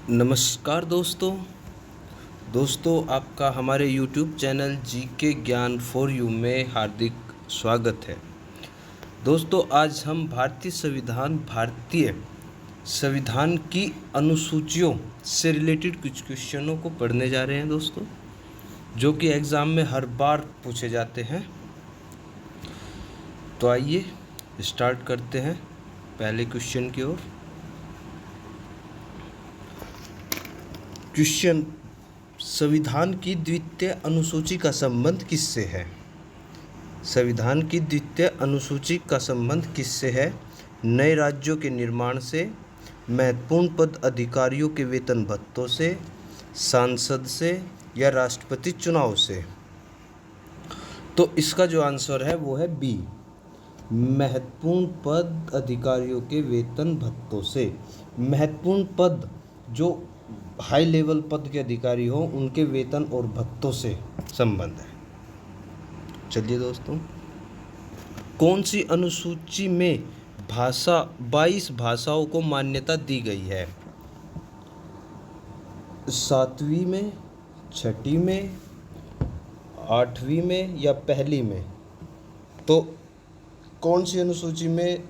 नमस्कार दोस्तों आपका हमारे YouTube चैनल जीके ज्ञान फॉर यू में हार्दिक स्वागत है। दोस्तों आज हम भारतीय संविधान की अनुसूचियों से रिलेटेड कुछ क्वेश्चनों को पढ़ने जा रहे हैं दोस्तों, जो कि एग्ज़ाम में हर बार पूछे जाते हैं। तो आइए स्टार्ट करते हैं पहले क्वेश्चन की ओर। क्वेश्चन, संविधान की द्वितीय अनुसूची का संबंध किससे है? संविधान की द्वितीय अनुसूची का संबंध किससे है? नए राज्यों के निर्माण से, महत्वपूर्ण पद अधिकारियों के वेतन भत्तों से, सांसद से या राष्ट्रपति चुनाव से? तो इसका जो आंसर है वो है बी, महत्वपूर्ण पद अधिकारियों के वेतन भत्तों से। महत्वपूर्ण पद जो हाई लेवल पद के अधिकारी हो उनके वेतन और भत्तों से संबंध है। चलिए दोस्तों, कौन सी अनुसूची में 22 भाषाओं को मान्यता दी गई है? 7वीं में, 6ठी में, 8वीं में या पहली में? तो कौन सी अनुसूची में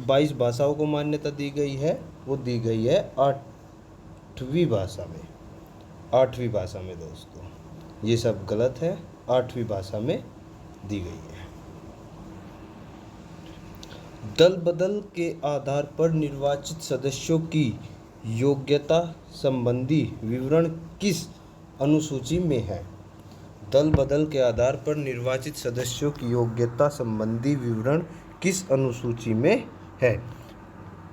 22 भाषाओं को मान्यता दी गई है? वो दी गई है 8वीं भाषा में। 8वीं भाषा में दोस्तों, ये सब गलत है, 8वीं भाषा में दी गई है। दल बदल के आधार पर निर्वाचित सदस्यों की योग्यता संबंधी विवरण किस अनुसूची में है? दल बदल के आधार पर निर्वाचित सदस्यों की योग्यता संबंधी विवरण किस अनुसूची में है?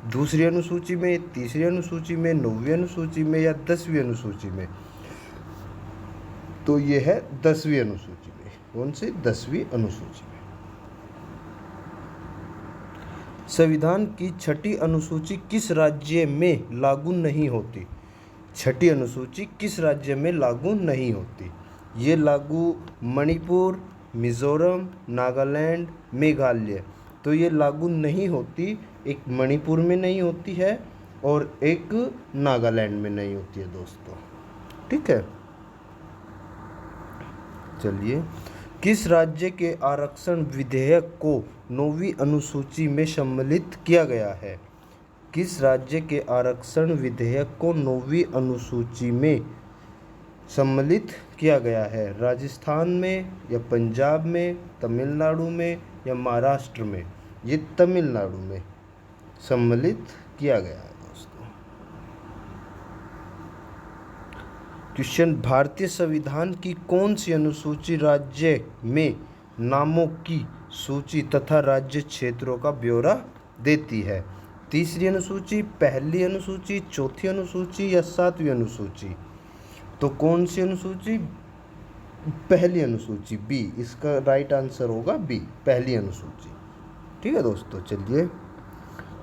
दूसरी अनुसूची में, तीसरी अनुसूची में, 9वीं अनुसूची में या 10वीं अनुसूची में? तो ये है 10वीं अनुसूची में। कौन सी? 10वीं अनुसूची में। संविधान की 6ठी अनुसूची किस राज्य में लागू नहीं होती? 6ठी अनुसूची किस राज्य में लागू नहीं होती? ये लागू मणिपुर, मिजोरम, नागालैंड, मेघालय। तो ये लागू नहीं होती, एक मणिपुर में नहीं होती है और एक नागालैंड में नहीं होती है दोस्तों। ठीक है, चलिए, किस राज्य के आरक्षण विधेयक को 9वीं अनुसूची में सम्मिलित किया गया है? किस राज्य के आरक्षण विधेयक को 9वीं अनुसूची में सम्मिलित किया गया है? राजस्थान में या पंजाब में, तमिलनाडु में या महाराष्ट्र में? ये तमिलनाडु में सम्मिलित किया गया है दोस्तों। क्वेश्चन, भारतीय संविधान की कौन सी अनुसूची राज्य में नामों की सूची तथा राज्य क्षेत्रों का ब्यौरा देती है? तीसरी अनुसूची, पहली अनुसूची, चौथी अनुसूची या 7वीं अनुसूची? तो कौन सी अनुसूची? पहली अनुसूची, बी। इसका राइट आंसर होगा बी, पहली अनुसूची। ठीक है दोस्तों, चलिए,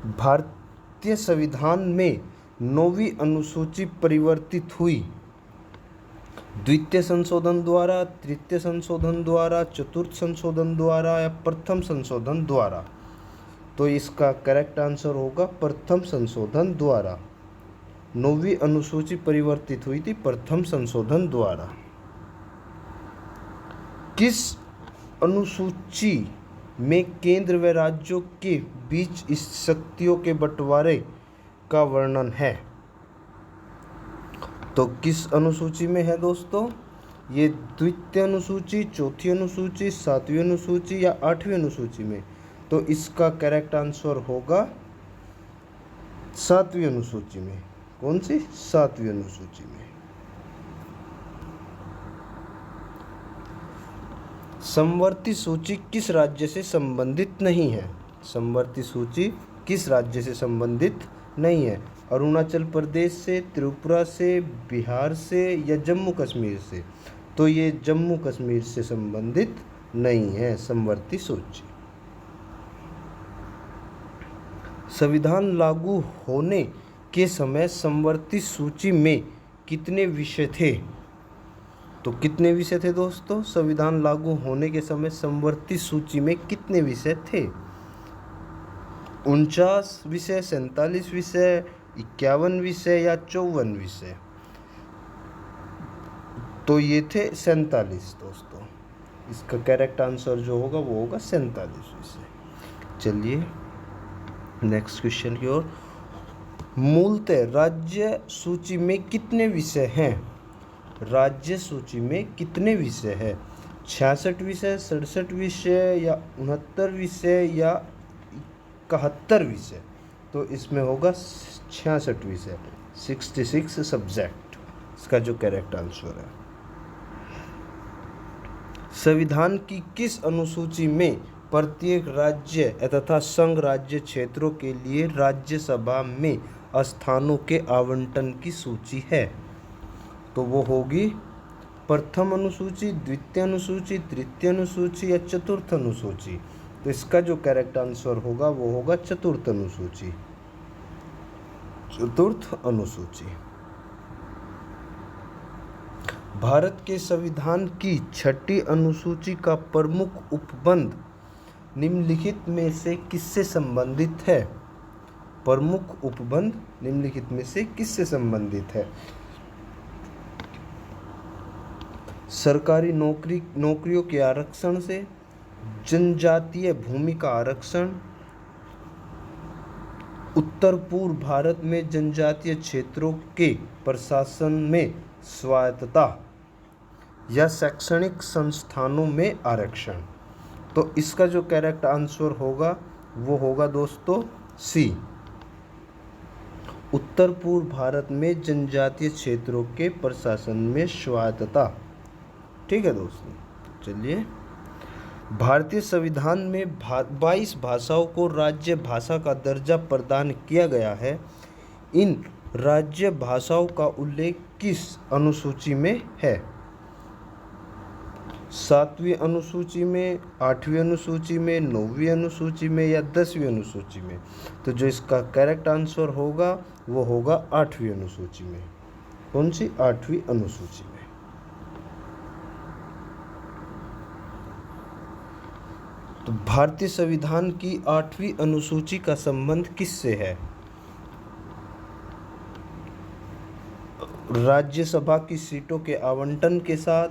भारतीय संविधान में 9वीं अनुसूची परिवर्तित हुई द्वितीय संशोधन द्वारा, तृतीय संशोधन द्वारा, चतुर्थ संशोधन द्वारा या प्रथम संशोधन द्वारा? तो इसका करेक्ट आंसर होगा प्रथम संशोधन द्वारा। 9वीं अनुसूची परिवर्तित हुई थी प्रथम संशोधन द्वारा। किस अनुसूची में केंद्र व राज्यों के बीच इस शक्तियों के बंटवारे का वर्णन है? तो किस अनुसूची में है दोस्तों? ये द्वितीय अनुसूची, चौथी अनुसूची, 7वीं अनुसूची या 8वीं अनुसूची में? तो इसका करेक्ट आंसर होगा 7वीं अनुसूची में। कौन सी? 7वीं अनुसूची में। समवर्ती सूची किस राज्य से संबंधित नहीं है? समवर्ती सूची किस राज्य से संबंधित नहीं है? अरुणाचल प्रदेश से, त्रिपुरा से, बिहार से या जम्मू कश्मीर से? तो ये जम्मू कश्मीर से संबंधित नहीं है समवर्ती सूची। संविधान लागू होने के समय समवर्ती सूची में कितने विषय थे? तो कितने विषय थे दोस्तों? संविधान लागू होने के समय समवर्ती सूची में कितने विषय थे? 49 विषय, 47 विषय, 51 विषय या 54 विषय? तो ये थे 47 दोस्तों। इसका करेक्ट आंसर जो होगा वो होगा 47 विषय। चलिए नेक्स्ट क्वेश्चन की ओर। मूलतः राज्य सूची में कितने विषय हैं? राज्य सूची में कितने विषय हैं? 66 विषय, 67 विषय या 69 विषय या 71 विषय? तो इसमें होगा 66 विषय, 66 सब्जेक्ट, इसका जो करेक्ट आंसर है। संविधान की किस अनुसूची में प्रत्येक राज्य तथा संघ राज्य क्षेत्रों के लिए राज्यसभा में स्थानों के आवंटन की सूची है? तो वो होगी प्रथम अनुसूची, द्वितीय अनुसूची, तृतीय अनुसूची या चतुर्थ अनुसूची? तो इसका जो करेक्ट आंसर होगा वो होगा चतुर्थ अनुसूची, चतुर्थ अनुसूची। भारत के संविधान की 6ठी अनुसूची का प्रमुख उपबंध निम्नलिखित में से किससे संबंधित है? प्रमुख उपबंध निम्नलिखित में से किससे संबंधित है? सरकारी नौकरियों के आरक्षण से, जनजातीय भूमि का आरक्षण, उत्तर पूर्व भारत में जनजातीय क्षेत्रों के प्रशासन में स्वायत्तता, या शैक्षणिक संस्थानों में आरक्षण? तो इसका जो करेक्ट आंसर होगा वो होगा दोस्तों सी, उत्तर पूर्व भारत में जनजातीय क्षेत्रों के प्रशासन में स्वायत्तता। ठीक है दोस्तों। चलिए, भारतीय संविधान में 22 भाषाओं को राज्य भाषा का दर्जा प्रदान किया गया है। इन राज्य भाषाओं का उल्लेख किस अनुसूची में है? 7वीं अनुसूची में, 8वीं अनुसूची में, 9वीं अनुसूची में या 10वीं अनुसूची में? तो जो इसका करेक्ट आंसर होगा वो होगा 8वीं अनुसूची में। कौन सी? 8वीं अनुसूची में। तो भारतीय संविधान की 8वीं अनुसूची का संबंध किससे है? राज्यसभा की सीटों के आवंटन के साथ,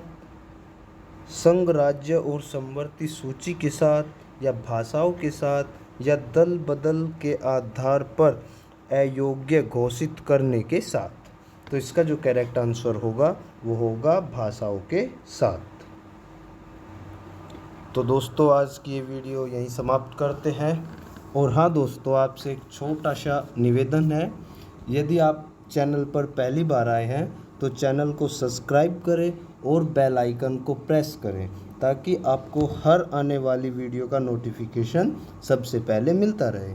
संघ राज्य और समवर्ती सूची के साथ, या भाषाओं के साथ, या दल बदल के आधार पर अयोग्य घोषित करने के साथ? तो इसका जो करेक्ट आंसर होगा वो होगा भाषाओं के साथ। तो दोस्तों आज की ये वीडियो यहीं समाप्त करते हैं। और हाँ दोस्तों, आपसे एक छोटा सा निवेदन है, यदि आप चैनल पर पहली बार आए हैं तो चैनल को सब्सक्राइब करें और बेल आइकन को प्रेस करें ताकि आपको हर आने वाली वीडियो का नोटिफिकेशन सबसे पहले मिलता रहे।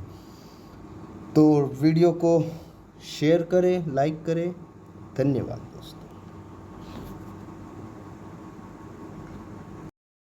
तो वीडियो को शेयर करें, लाइक करें। धन्यवाद दोस्तों।